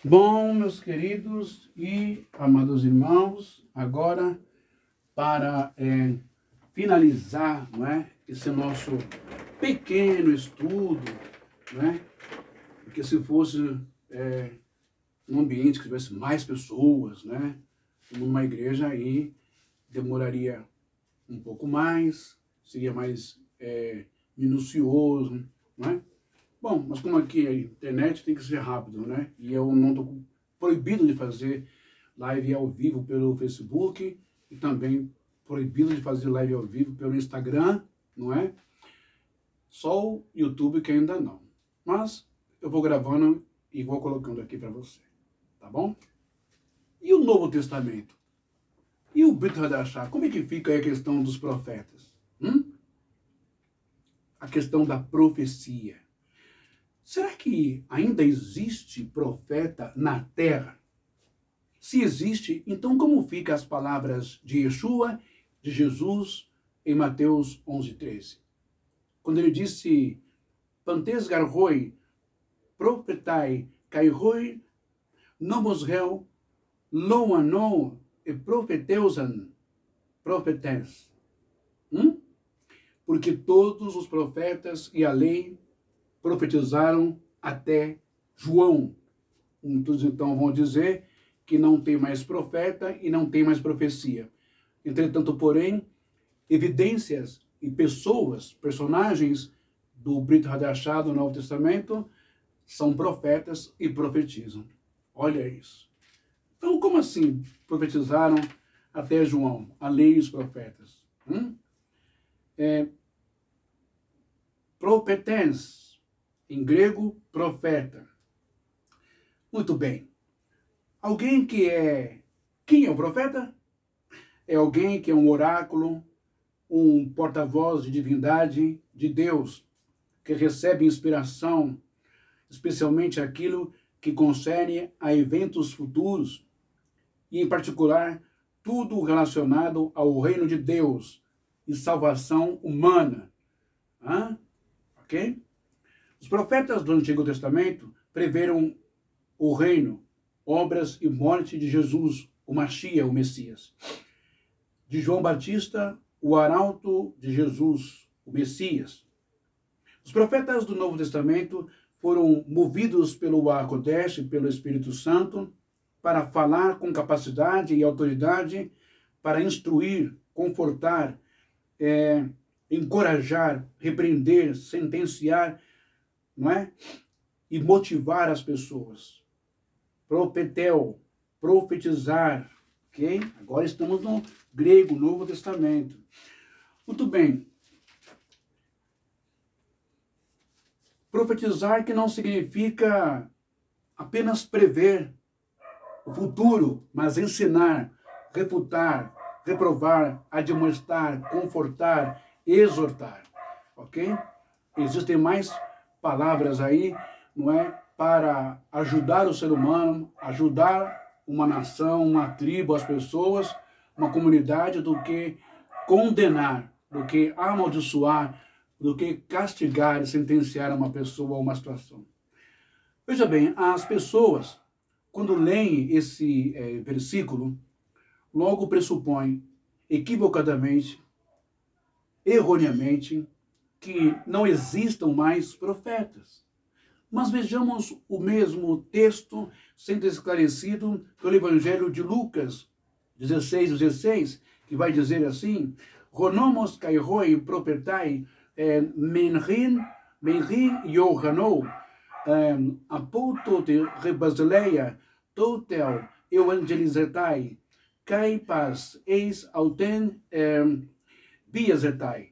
Bom, meus queridos e amados irmãos, agora para finalizar, não é, esse nosso pequeno estudo, não é, porque se fosse um ambiente que tivesse mais pessoas, né, como numa igreja, aí demoraria um pouco mais, seria mais minucioso, não é? Bom, mas como aqui a internet tem que ser rápido, né? E eu não estou proibido de fazer live ao vivo pelo Facebook e também proibido de fazer live ao vivo pelo Instagram, não é? Só o YouTube que ainda não. Mas eu vou gravando e vou colocando aqui para você, tá bom? E o Novo Testamento? E o Brit Hadashah? Como é que fica aí a questão dos profetas? A questão da profecia. Será que ainda existe profeta na terra? Se existe, então como ficam as palavras de Yeshua, de Jesus, em Mateus 11:13? Quando ele disse, Pantes garroi, profetai, cairoi, nomos reu, loanou e profeteusan, profetes. Porque todos os profetas e a lei profetizaram até João. Muitos então vão dizer que não tem mais profeta e não tem mais profecia. Entretanto, porém, evidências e pessoas, personagens do Brit Hadashah do Novo Testamento são profetas e profetizam. Olha isso. Então, como assim profetizaram até João, a lei e os profetas? Propetens, em grego, profeta. Muito bem. Quem é o profeta? É alguém que é um oráculo, um porta-voz de divindade de Deus, que recebe inspiração, especialmente aquilo que concerne a eventos futuros, e em particular, tudo relacionado ao reino de Deus e salvação humana. Ok? Os profetas do Antigo Testamento preveram o reino, obras e morte de Jesus, o Mashiach, o Messias. De João Batista, o arauto de Jesus, o Messias. Os profetas do Novo Testamento foram movidos pelo Ruach Kodesh, pelo Espírito Santo, para falar com capacidade e autoridade, para instruir, confortar, encorajar, repreender, sentenciar, não é? E motivar as pessoas. Propetel, profetizar, ok? Agora estamos no grego, Novo Testamento. Muito bem. Profetizar que não significa apenas prever o futuro, mas ensinar, refutar, reprovar, admoestar, confortar, exortar, ok? Existem mais palavras aí, não é? Para ajudar o ser humano, ajudar uma nação, uma tribo, as pessoas, uma comunidade, do que condenar, do que amaldiçoar, do que castigar e sentenciar uma pessoa a uma situação. Veja bem, as pessoas, quando leem esse versículo, logo pressupõem, equivocadamente, erroneamente, que não existam mais profetas. Mas vejamos o mesmo texto sendo esclarecido pelo Evangelho de Lucas 16:16, que vai dizer assim, Ronomos kairoi propetai menrin yohanou apoto de rebasileia totel evangelizetai caipas eis auten biazetai.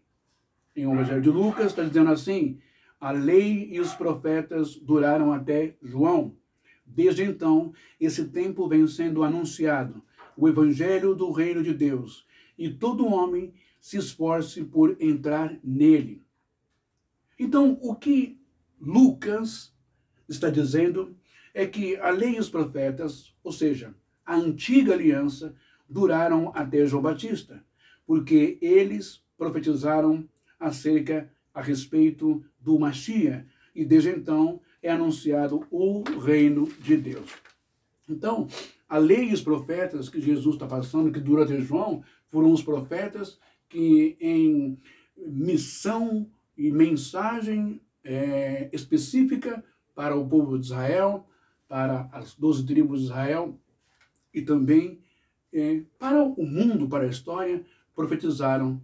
Em o Evangelho de Lucas está dizendo assim, a lei e os profetas duraram até João. Desde então, esse tempo vem sendo anunciado, o Evangelho do Reino de Deus, e todo homem se esforce por entrar nele. Então, o que Lucas está dizendo é que a lei e os profetas, ou seja, a antiga aliança, duraram até João Batista, porque eles profetizaram a respeito do Mashiach, e desde então é anunciado o reino de Deus. Então, a lei e os profetas que Jesus está passando, que durante João, foram os profetas que em missão e mensagem específica para o povo de Israel, para as 12 tribos de Israel e também para o mundo, para a história, profetizaram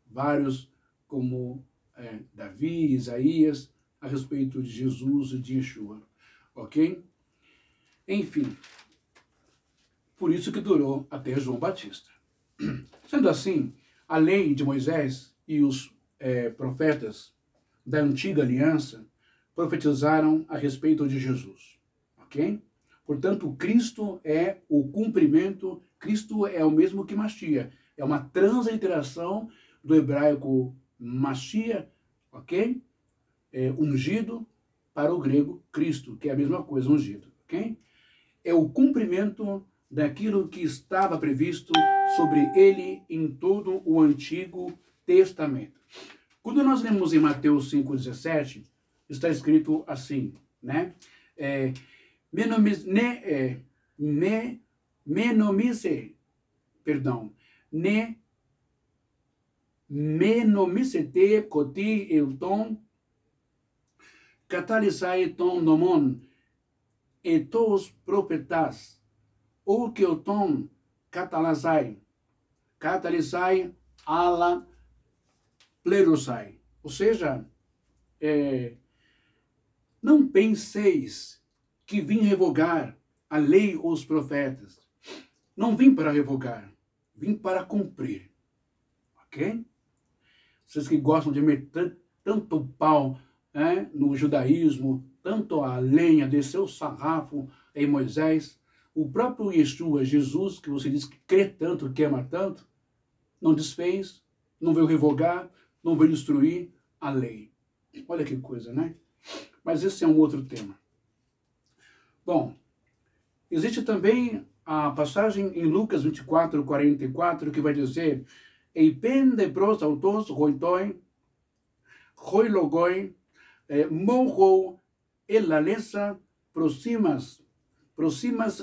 vários como Davi, Isaías, a respeito de Jesus e de Yeshua, ok? Enfim, por isso que durou até João Batista. Sendo assim, a lei de Moisés e os profetas da antiga aliança profetizaram a respeito de Jesus, ok? Portanto, Cristo é o cumprimento, Cristo é o mesmo que Mashiach, é uma transliteração do hebraico Mashiach, ok? Ungido, para o grego Cristo, que é a mesma coisa, ungido, ok? É o cumprimento daquilo que estava previsto sobre ele em todo o Antigo Testamento. Quando nós lemos em Mateus 5,17, está escrito assim, né? Menomicete koti euton catalisai ton nomon etos profetas ou que euton catalisai ala plerosai. Ou seja, não penseis que vim revogar a lei ou os profetas. Não vim para revogar, vim para cumprir. Ok? Vocês que gostam de meter tanto pau no judaísmo, tanto a lenha, descer o sarrafo em Moisés, o próprio Yeshua, Jesus, que você diz que crê tanto, que ama tanto, não desfez, não veio revogar, não veio destruir a lei. Olha que coisa, né? Mas esse é um outro tema. Bom, existe também a passagem em Lucas 24, 44, que vai dizer: Eipen de pros autos roitoi, roilogoi, morro elalesa proximas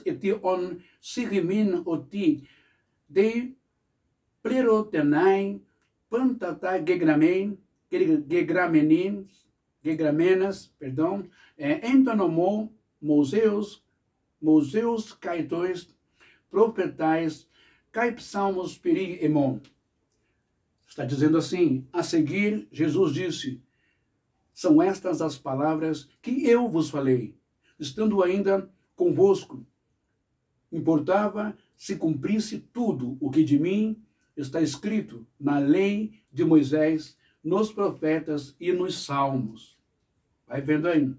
etion sigimin oti de plerotenai pantata gegramenas, perdão, entonomou museus caitois, profetais, caipsalmos peri emon. Está dizendo assim: a seguir, Jesus disse: são estas as palavras que eu vos falei, estando ainda convosco. Importava se cumprisse tudo o que de mim está escrito na lei de Moisés, nos profetas e nos salmos. Vai vendo aí?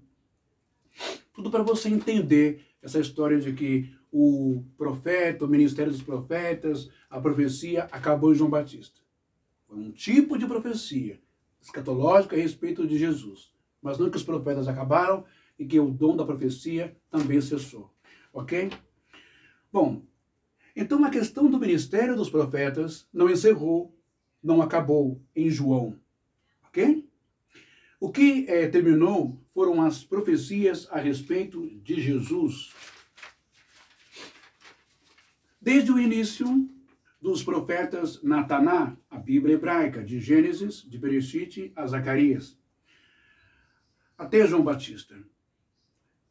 Tudo para você entender essa história de que o profeta, o ministério dos profetas, a profecia acabou em João Batista. Foi um tipo de profecia escatológica a respeito de Jesus. Mas não que os profetas acabaram e que o dom da profecia também cessou. Ok? Bom, então a questão do ministério dos profetas não encerrou, não acabou em João. Ok? O que terminou foram as profecias a respeito de Jesus. Desde o início dos profetas Nataná, a Bíblia hebraica, de Gênesis, de Bereshit a Zacarias, até João Batista.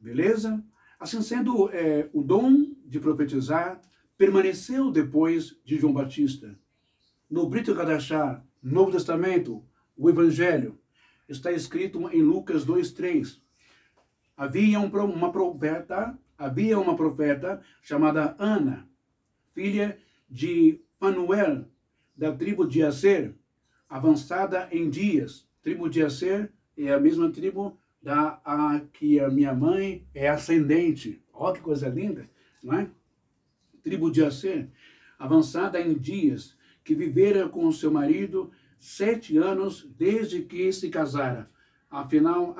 Beleza? Assim sendo, o dom de profetizar permaneceu depois de João Batista. No Brit Hadashah, Novo Testamento, o Evangelho, está escrito em Lucas 2:3. Havia uma profeta chamada Ana, filha de Fanuel, da tribo de Aser, avançada em dias. Tribo de Aser é a mesma tribo que a minha mãe é ascendente. Olha que coisa linda, não é? Tribo de Aser, avançada em dias, que vivera com seu marido 7 anos desde que se casara. Afinal,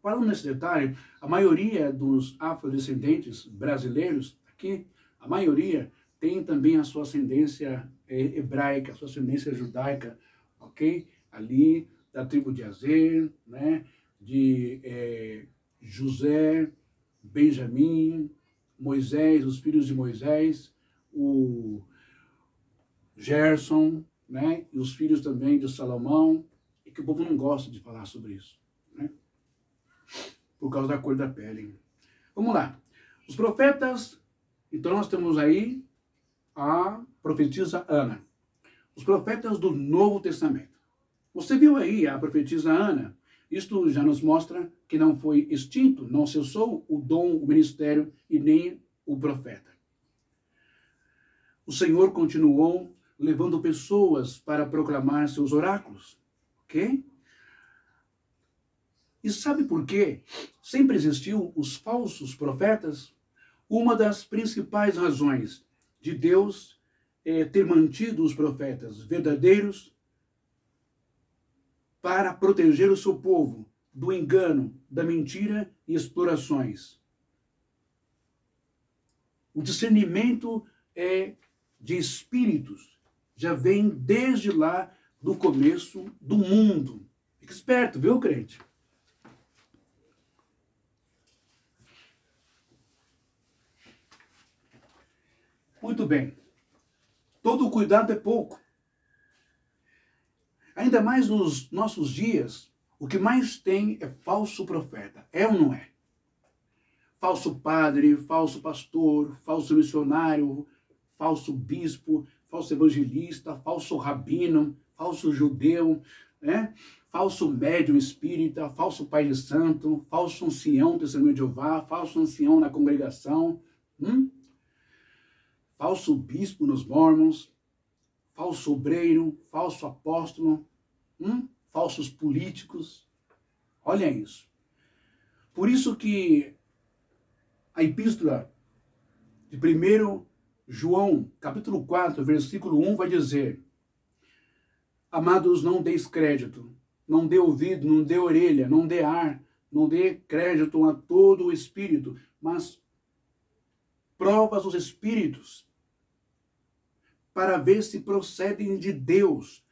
falando nesse detalhe, a maioria dos afrodescendentes brasileiros aqui, a maioria tem também a sua ascendência hebraica, a sua ascendência judaica, ok? Ali da tribo de Aser, né? De José, Benjamim, Moisés, os filhos de Moisés, o Gerson, né? E os filhos também de Salomão, e que o povo não gosta de falar sobre isso, né? Por causa da cor da pele. Vamos lá. Os profetas, então nós temos aí a profetisa Ana. Os profetas do Novo Testamento. Você viu aí a profetisa Ana? Isto já nos mostra que não foi extinto, não cessou o dom, o ministério e nem o profeta. O Senhor continuou levando pessoas para proclamar seus oráculos, ok? E sabe por quê? Sempre existiu os falsos profetas. Uma das principais razões de Deus ter mantido os profetas verdadeiros para proteger o seu povo do engano, da mentira e explorações. O discernimento de espíritos já vem desde lá do começo do mundo. Fique esperto, viu, crente? Muito bem. Todo cuidado é pouco. Ainda mais nos nossos dias, o que mais tem é falso profeta. É ou não é? Falso padre, falso pastor, falso missionário, falso bispo, falso evangelista, falso rabino, falso judeu, né? Falso médium espírita, falso pai de santo, falso ancião testemunho de Jeová, falso ancião na congregação, falso bispo nos mormons, falso obreiro, falso apóstolo, falsos políticos. Olha isso. Por isso que a epístola de 1 João, capítulo 4, versículo 1, vai dizer: amados, não deis crédito, não dê ouvido, não dê orelha, não dê ar, não dê crédito a todo o espírito, mas provas os espíritos, para ver se procedem de Deus,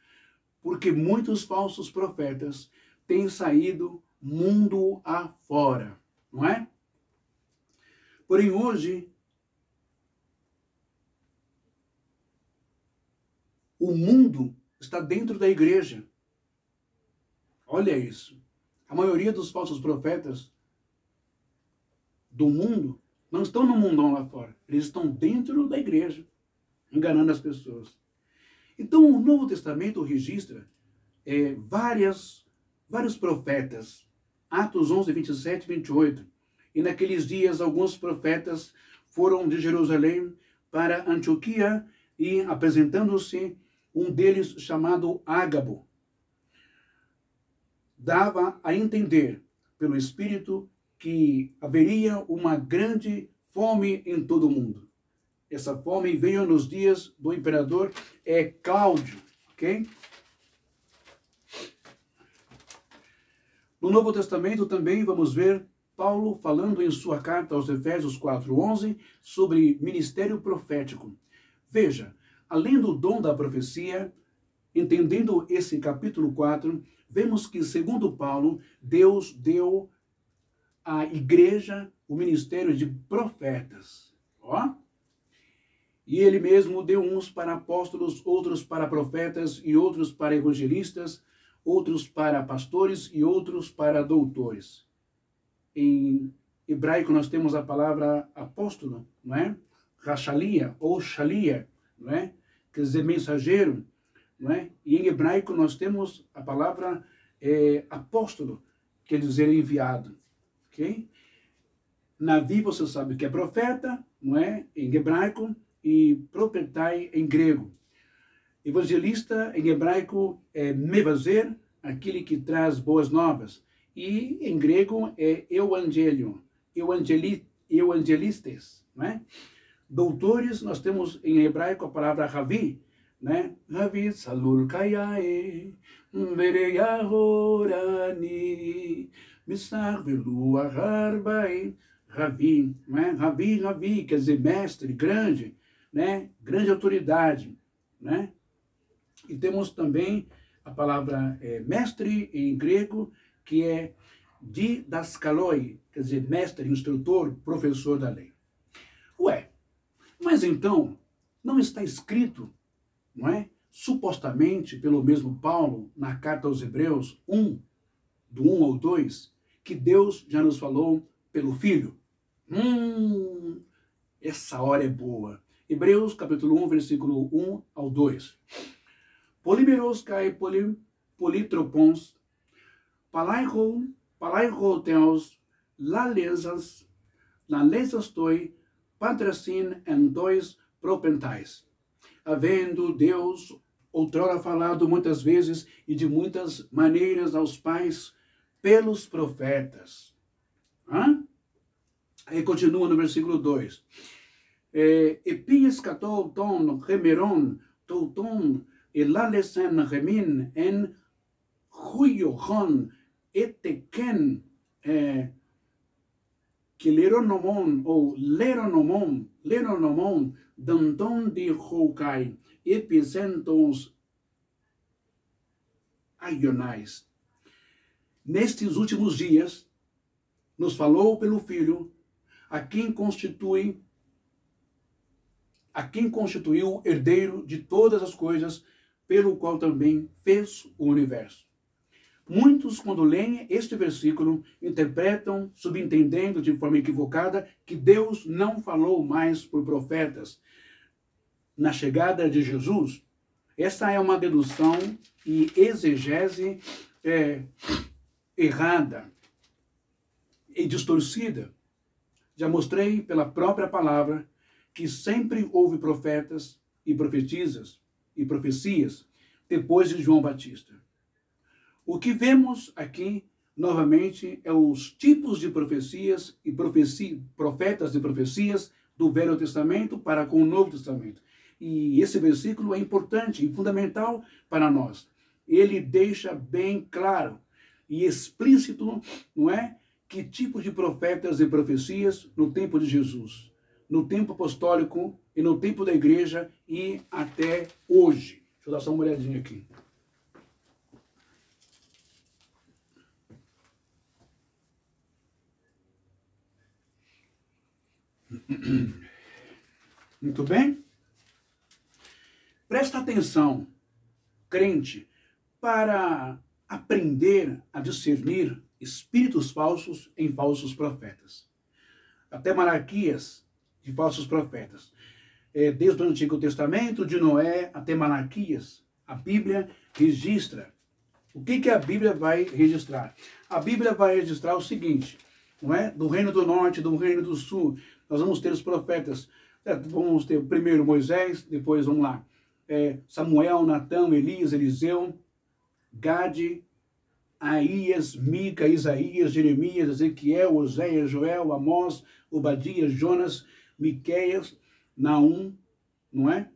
porque muitos falsos profetas têm saído mundo afora, não é? Porém, hoje, o mundo está dentro da igreja. Olha isso. A maioria dos falsos profetas do mundo não estão no mundão lá fora. Eles estão dentro da igreja, enganando as pessoas. Então, o Novo Testamento registra vários profetas. Atos 11, 27 e 28. E naqueles dias, alguns profetas foram de Jerusalém para Antioquia e, apresentando-se, um deles, chamado Ágabo, dava a entender, pelo Espírito, que haveria uma grande fome em todo o mundo. Essa fome veio nos dias do imperador Cláudio, ok? No Novo Testamento também vamos ver Paulo falando em sua carta aos Efésios 4:11 sobre ministério profético. Veja, além do dom da profecia, entendendo esse capítulo 4, vemos que, segundo Paulo, Deus deu à igreja o ministério de profetas. Ó. E ele mesmo deu uns para apóstolos, outros para profetas e outros para evangelistas, outros para pastores e outros para doutores. Em hebraico nós temos a palavra apóstolo, não é? Rachalia ou shalia, não é? Quer dizer mensageiro, não é? E em hebraico nós temos a palavra apóstolo, quer dizer enviado, ok? Navi, você sabe que é profeta, não é? Em hebraico, e propetai em grego. Evangelista em hebraico é mevazer, aquele que traz boas novas. E em grego é euangelion, evangelistes, né? Doutores, nós temos em hebraico a palavra ravi, né? Ravi salur kayae, vereyahorani, misar velu aharbai, ravi, né? Ravi, quer dizer mestre, grande, né? Grande autoridade, né? E temos também a palavra mestre em grego, que é didaskaloi, quer dizer mestre, instrutor, professor da lei. Mas então, não está escrito, não é? Supostamente pelo mesmo Paulo, na carta aos Hebreus 1, do 1 ao 2, que Deus já nos falou pelo Filho. Essa hora é boa. Hebreus capítulo 1, versículo 1 ao 2. Polímeros kai politropons, palaiho theos, lalesas toi, patracin en dois propentais. Havendo Deus outrora falado muitas vezes e de muitas maneiras aos pais pelos profetas. Aí continua no versículo 2. Epies katou ton remeron touton elalesen remin en huyohon eteken que leronomon ou leronomon danton de houkai epicentos aionais. Nestes últimos dias, nos falou pelo Filho, a quem constituiu herdeiro de todas as coisas, pelo qual também fez o universo. Muitos, quando leem este versículo, interpretam, subentendendo de forma equivocada, que Deus não falou mais por profetas. Na chegada de Jesus, essa é uma dedução e exegese errada e distorcida. Já mostrei pela própria palavra que sempre houve profetas e profecias depois de João Batista. O que vemos aqui, novamente, é os tipos de profecias e profetas e profecias do Velho Testamento para com o Novo Testamento. E esse versículo é importante e fundamental para nós. Ele deixa bem claro e explícito, não é? Que tipo de profetas e profecias no tempo de Jesus, no tempo apostólico e no tempo da igreja e até hoje. Deixa eu dar só uma olhadinha aqui. Muito bem? Presta atenção, crente, para aprender a discernir espíritos falsos em falsos profetas. Até Malaquias de falsos profetas. Desde o Antigo Testamento, de Noé até Malaquias, a Bíblia registra. O que a Bíblia vai registrar? A Bíblia vai registrar o seguinte, não é? Do reino do norte, do reino do sul, nós vamos ter os profetas. Vamos ter primeiro Moisés, depois vamos lá, Samuel, Natã, Elias, Eliseu, Gade, Aías, Mica, Isaías, Jeremias, Ezequiel, Oséias, Joel, Amós, Obadias, Jonas, Miqueias, Naum, não é?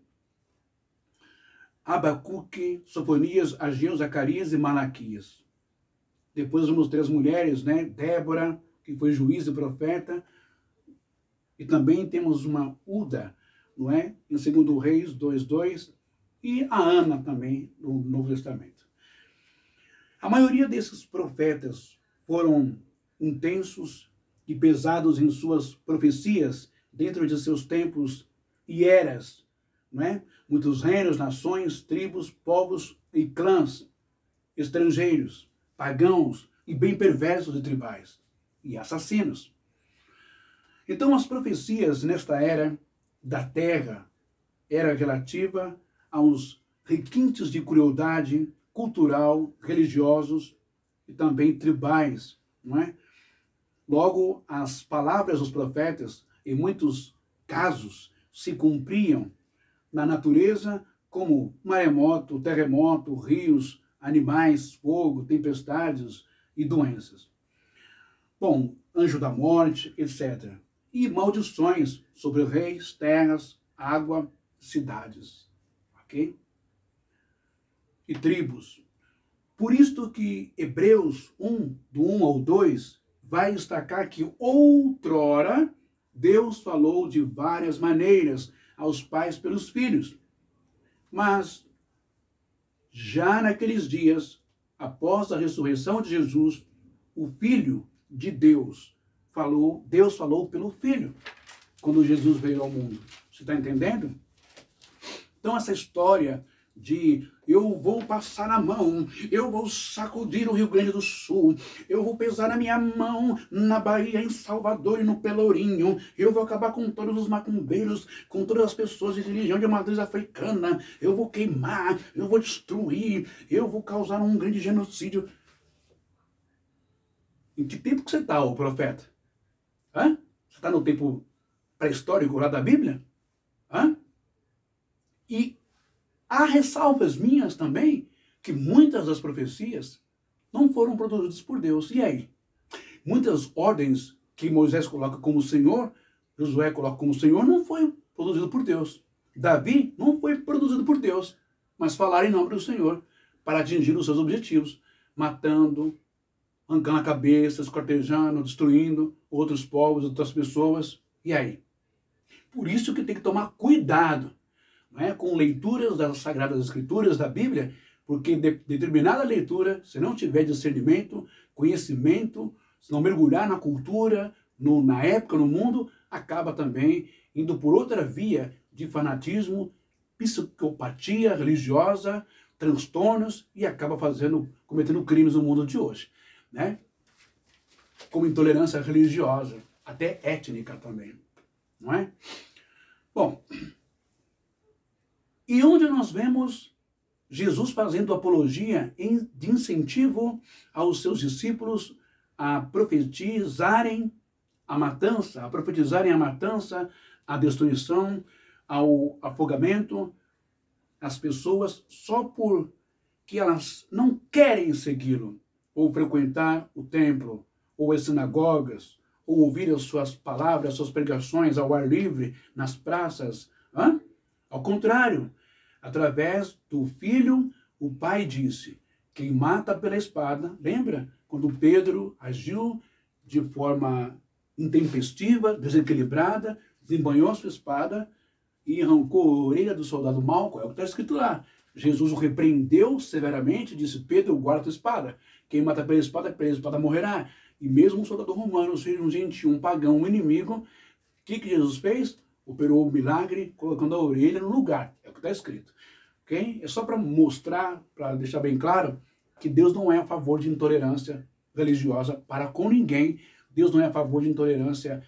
Abacuque, Sofonias, Ageu, Zacarias e Malaquias. Depois vamos ter as mulheres, né? Débora, que foi juiz e profeta. E também temos uma Uda, não é? Em 2 Reis 2:2. E a Ana também, no Novo Testamento. A maioria desses profetas foram intensos e pesados em suas profecias dentro de seus tempos e eras, não é? Muitos reinos, nações, tribos, povos e clãs estrangeiros, pagãos e bem perversos e tribais e assassinos. Então as profecias nesta era da terra era relativa aos requintes de crueldade cultural, religiosos e também tribais, não é? Logo, as palavras dos profetas, em muitos casos, se cumpriam na natureza como maremoto, terremoto, rios, animais, fogo, tempestades e doenças. Bom, anjo da morte, etc. E maldições sobre reis, terras, água, cidades. Ok? E tribos. Por isto que Hebreus 1, do 1 ao 2, vai destacar que outrora Deus falou de várias maneiras aos pais pelos filhos. Mas, já naqueles dias, após a ressurreição de Jesus, o Filho de Deus falou pelo Filho, quando Jesus veio ao mundo. Você está entendendo? Então essa história de eu vou passar a mão, eu vou sacudir o Rio Grande do Sul, eu vou pesar a minha mão na Bahia, em Salvador e no Pelourinho, eu vou acabar com todos os macumbeiros, com todas as pessoas de religião de matriz africana, eu vou queimar, eu vou destruir, eu vou causar um grande genocídio. Em que tempo que você está, ô profeta? Hã? Você está no tempo pré-histórico lá da Bíblia? Hã? E há ressalvas minhas também, que muitas das profecias não foram produzidas por Deus. E aí? Muitas ordens que Moisés coloca como Senhor, Josué coloca como Senhor, não foi produzido por Deus. Davi não foi produzido por Deus, mas falaram em nome do Senhor para atingir os seus objetivos, matando, arrancando a cabeça, esquartejando, destruindo outros povos, outras pessoas. E aí? Por isso que tem que tomar cuidado, não é, com leituras das Sagradas Escrituras, da Bíblia, porque determinada leitura, se não tiver discernimento, conhecimento, se não mergulhar na cultura, na época, no mundo, acaba também indo por outra via de fanatismo, psicopatia religiosa, transtornos, e acaba cometendo crimes no mundo de hoje, né? Como intolerância religiosa, até étnica também, não é? Bom, e onde nós vemos Jesus fazendo apologia de incentivo aos seus discípulos a profetizarem a matança, a destruição, ao afogamento, as pessoas só porque elas não querem segui-lo, ou frequentar o templo, ou as sinagogas, ou ouvir as suas palavras, as suas pregações ao ar livre, nas praças. Ao contrário, através do Filho, o Pai disse, quem mata pela espada, lembra? Quando Pedro agiu de forma intempestiva, desequilibrada, desembanhou sua espada e arrancou a orelha do soldado Malco, é o que está escrito lá. Jesus o repreendeu severamente, disse, Pedro, guarda a espada. Quem mata pela espada morrerá. E mesmo um soldado romano, seja um gentil, um pagão, um inimigo, o que Jesus fez? Operou o milagre, colocando a orelha no lugar. É o que está escrito. Okay? É só para mostrar, para deixar bem claro, que Deus não é a favor de intolerância religiosa para com ninguém. Deus não é a favor de intolerância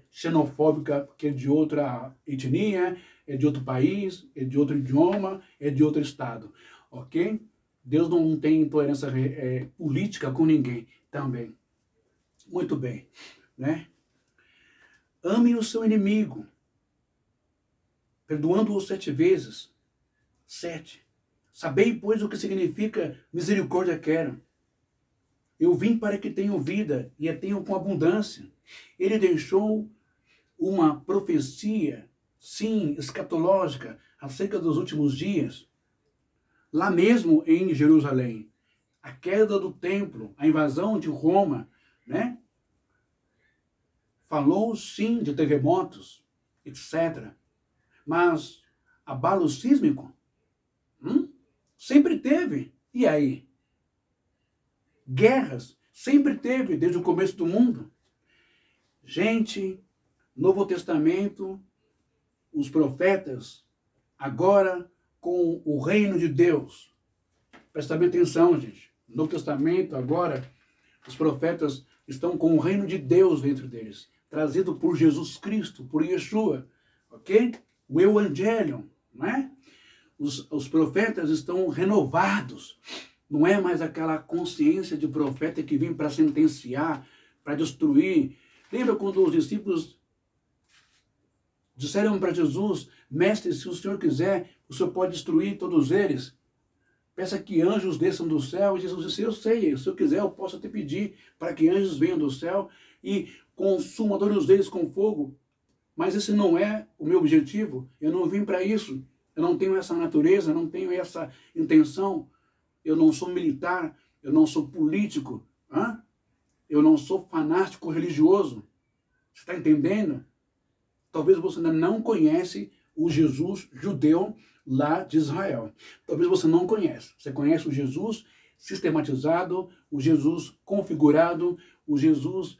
xenofóbica, porque é de outra etnia, é de outro país, é de outro idioma, é de outro estado. Ok? Deus não tem intolerância política com ninguém também. Muito bem. Né? Ame o seu inimigo, perdoando-o 7 vezes. 7. Sabei, pois, o que significa misericórdia quero. Eu vim para que tenham vida e a tenham com abundância. Ele deixou uma profecia, sim, escatológica, acerca dos últimos dias. Lá mesmo em Jerusalém, a queda do templo, a invasão de Roma, né? Falou, sim, de terremotos, etc. Mas abalo sísmico? Sempre teve. E aí? Guerras? Sempre teve, desde o começo do mundo. Gente, Novo Testamento, os profetas, agora com o reino de Deus. Presta bem atenção, gente. Novo Testamento, agora, os profetas estão com o reino de Deus dentro deles, trazido por Jesus Cristo, por Yeshua, ok? O Evangelho, não é? Os profetas estão renovados. Não é mais aquela consciência de profeta que vem para sentenciar, para destruir. Lembra quando os discípulos disseram para Jesus, mestre, se o Senhor quiser, o Senhor pode destruir todos eles. Peça que anjos desçam do céu. E Jesus disse, eu sei, se eu quiser, eu posso te pedir para que anjos venham do céu e consumam todos eles com fogo. Mas esse não é o meu objetivo. Eu não vim para isso. Eu não tenho essa natureza, não tenho essa intenção. Eu não sou militar, eu não sou político. Eu não sou fanático religioso. Você está entendendo? Talvez você ainda não conhece o Jesus judeu lá de Israel. Talvez você não conhece. Você conhece o Jesus sistematizado, o Jesus configurado, o Jesus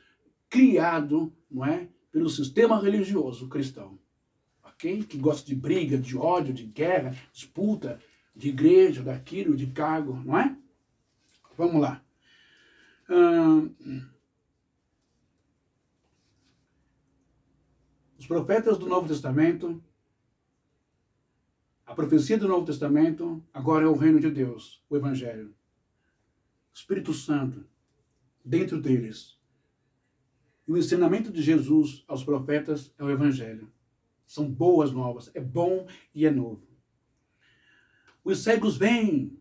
criado, não é? Pelo sistema religioso cristão. ok? Que gosta de briga, de ódio, de guerra, disputa, de igreja, daquilo, de cargo, não é? Vamos lá. Os profetas do Novo Testamento, a profecia do Novo Testamento, agora é o reino de Deus, o Evangelho. Espírito Santo, dentro deles. E o ensinamento de Jesus aos profetas é o Evangelho. São boas novas, é bom e é novo. Os cegos vêm,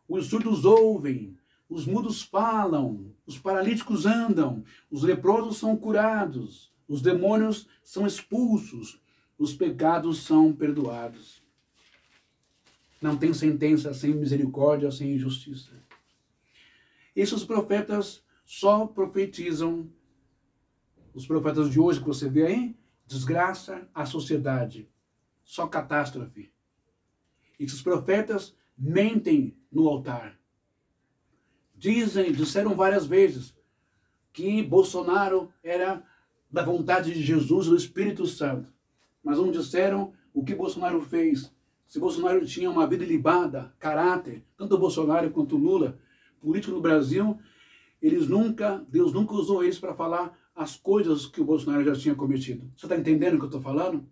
os surdos ouvem, os mudos falam, os paralíticos andam, os leprosos são curados, os demônios são expulsos, os pecados são perdoados. Não tem sentença sem misericórdia, sem injustiça. Esses profetas só profetizam, os profetas de hoje que você vê aí, desgraça à sociedade, só catástrofe. Esses profetas mentem no altar. Disseram várias vezes que Bolsonaro era da vontade de Jesus e do Espírito Santo. Mas não disseram o que Bolsonaro fez. Se Bolsonaro tinha uma vida ilibada, caráter, tanto o Bolsonaro quanto o Lula, político no Brasil, Deus nunca usou eles para falar as coisas que o Bolsonaro já tinha cometido. Você está entendendo o que eu estou falando?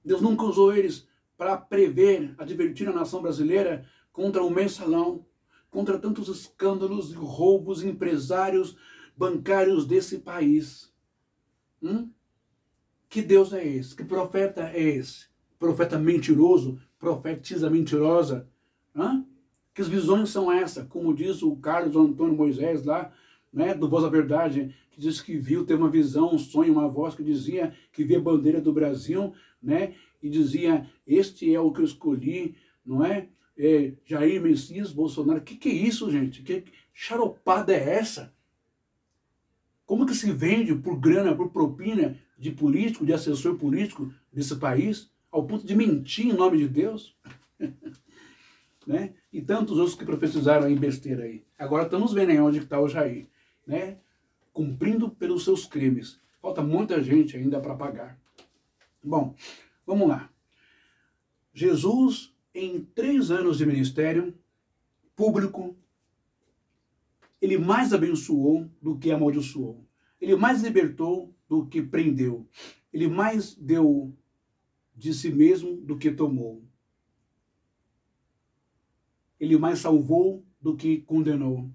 Deus nunca usou eles para prever, advertir a nação brasileira contra o mensalão, contra tantos escândalos e roubos empresários bancários desse país. Que Deus é esse? Que profeta é esse? Profeta mentiroso? Profetisa mentirosa? Que as visões são essas? Como diz o Carlos Antônio Moisés lá, né, do Voz da Verdade, que diz que viu, teve uma visão, um sonho, uma voz que dizia que via a bandeira do Brasil, né, e dizia, este é o que eu escolhi, não é? Jair Messias Bolsonaro. Que é isso, gente? Que charopada é essa? Como que se vende por grana, por propina de político, de assessor político desse país, ao ponto de mentir em nome de Deus? Né? E tantos outros que profetizaram aí besteira aí. Agora estamos vendo aí onde está o Jair, né? Cumprindo pelos seus crimes. Falta muita gente ainda para pagar. Bom, vamos lá. Jesus, em 3 anos de ministério público, ele mais abençoou do que amaldiçoou. Ele mais libertou do que prendeu. Ele mais deu de si mesmo do que tomou. Ele mais salvou do que condenou.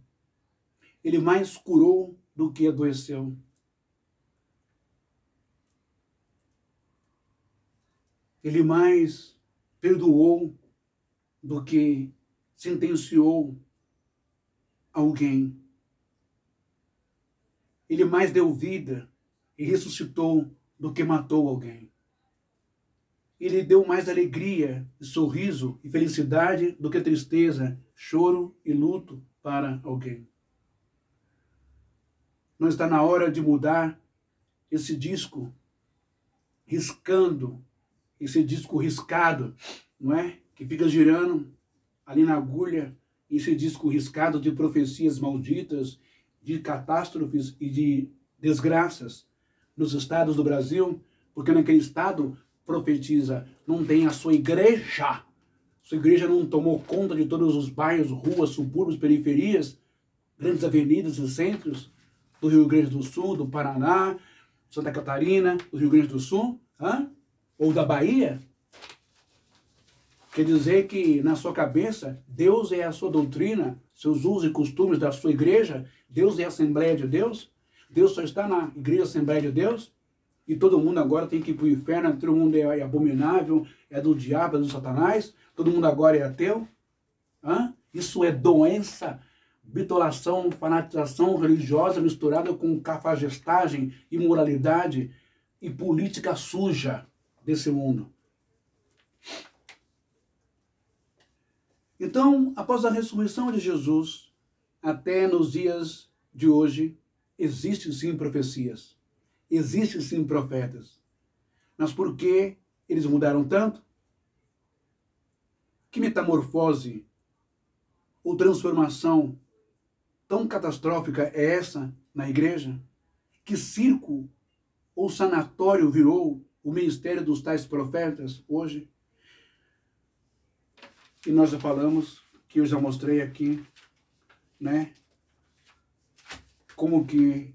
Ele mais curou do que adoeceu. Ele mais perdoou do que sentenciou alguém. Ele mais deu vida e ressuscitou do que matou alguém. Ele deu mais alegria, sorriso e felicidade do que tristeza, choro e luto para alguém. Não está na hora de mudar esse disco riscando, esse disco riscado, não é? Que fica girando ali na agulha, esse disco riscado de profecias malditas, de catástrofes e de desgraças nos estados do Brasil, porque naquele estado profetiza, não tem a sua igreja. Sua igreja não tomou conta de todos os bairros, ruas, subúrbios, periferias, grandes avenidas e centros do Rio Grande do Sul, do Paraná, Santa Catarina, do Rio Grande do Sul, ou da Bahia. Quer dizer que na sua cabeça, Deus é a sua doutrina, seus usos e costumes da sua igreja, Deus é a Assembleia de Deus, Deus só está na Igreja Assembleia de Deus, e todo mundo agora tem que ir para o inferno, todo mundo é abominável, é do diabo, é do Satanás, todo mundo agora é ateu. Isso é doença, bitolação, fanatização religiosa misturada com cafajestagem, imoralidade e política suja desse mundo. Então, após a ressurreição de Jesus, até nos dias de hoje, existem sim profecias, existem sim profetas. Mas por que eles mudaram tanto? Que metamorfose ou transformação tão catastrófica é essa na igreja? Que circo ou sanatório virou o ministério dos tais profetas hoje. E nós já falamos, que eu já mostrei aqui, né? Como que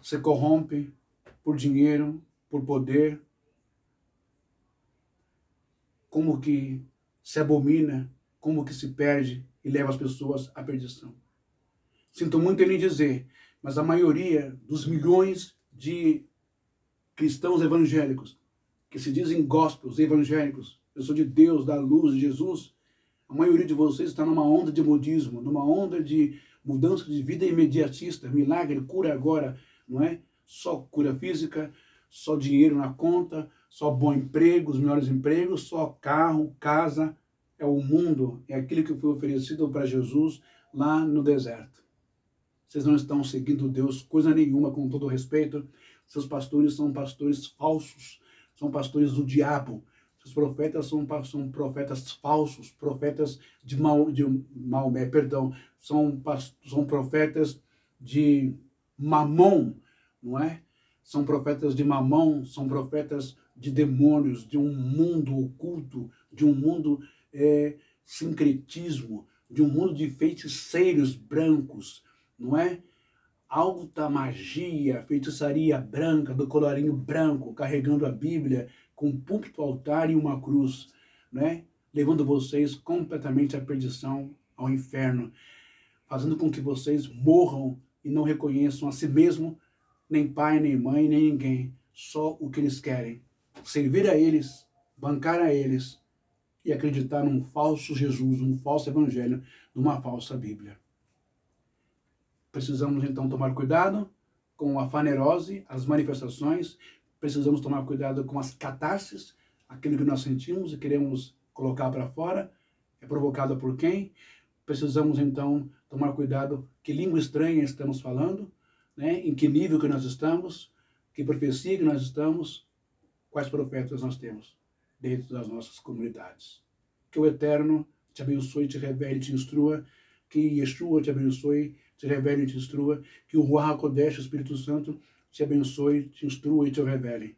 se corrompe por dinheiro, por poder, como que se abomina, como que se perde e leva as pessoas à perdição. Sinto muito em lhe dizer, mas a maioria dos milhões de cristãos evangélicos, que se dizem gospels evangélicos, eu sou de Deus, da luz, de Jesus, a maioria de vocês está numa onda de modismo, numa onda de mudança de vida imediatista, milagre, cura agora, não é? Só cura física, só dinheiro na conta, só bom emprego, os melhores empregos, só carro, casa. É o mundo, é aquilo que foi oferecido para Jesus lá no deserto. Vocês não estão seguindo Deus coisa nenhuma, com todo respeito. Seus pastores são pastores falsos, são pastores do diabo. Os profetas são profetas falsos, profetas de Maomé, perdão, são profetas de Mamon, não é? São profetas de Mamon, são profetas de demônios, de um mundo oculto, de um mundo sincretismo, de um mundo de feiticeiros brancos, não é? Alta magia, feitiçaria branca, do colarinho branco, carregando a Bíblia, com um púlpito, altar e uma cruz, né? Levando vocês completamente à perdição, ao inferno, fazendo com que vocês morram e não reconheçam a si mesmo, nem pai, nem mãe, nem ninguém, só o que eles querem. Servir a eles, bancar a eles e acreditar num falso Jesus, num falso evangelho, numa falsa Bíblia. Precisamos então tomar cuidado com a fanerose, as manifestações. Precisamos tomar cuidado com as catarses, aquilo que nós sentimos e queremos colocar para fora. É provocado por quem? Precisamos então tomar cuidado que língua estranha estamos falando, né? Em que nível que nós estamos, que profecia que nós estamos, quais profetas nós temos dentro das nossas comunidades. Que o Eterno te abençoe, te revele, te instrua, que Yeshua te abençoe, te revele e te instrua, que o Ruach HaKodesh, o Espírito Santo, te abençoe, te instrua e te revele.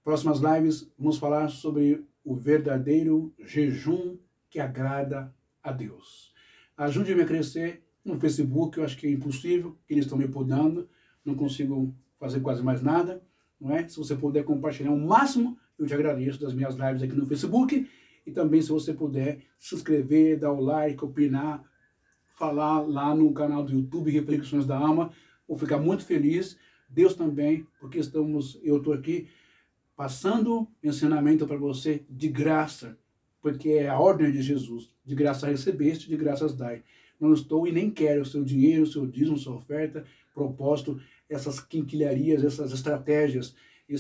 Próximas lives, vamos falar sobre o verdadeiro jejum que agrada a Deus. Ajude-me a crescer no Facebook, eu acho que é impossível, eles estão me podando, não consigo fazer quase mais nada, não é? Se você puder compartilhar o máximo, eu te agradeço das minhas lives aqui no Facebook, e também se você puder se inscrever, dar o like, opinar, falar lá no canal do YouTube Reflexões da Alma, vou ficar muito feliz. Deus também, porque eu estou aqui passando ensinamento para você de graça, porque é a ordem de Jesus, de graça recebeste, de graças dai. Não estou e nem quero o seu dinheiro, o seu dízimo, sua oferta, propósito, essas quinquilharias, essas estratégias.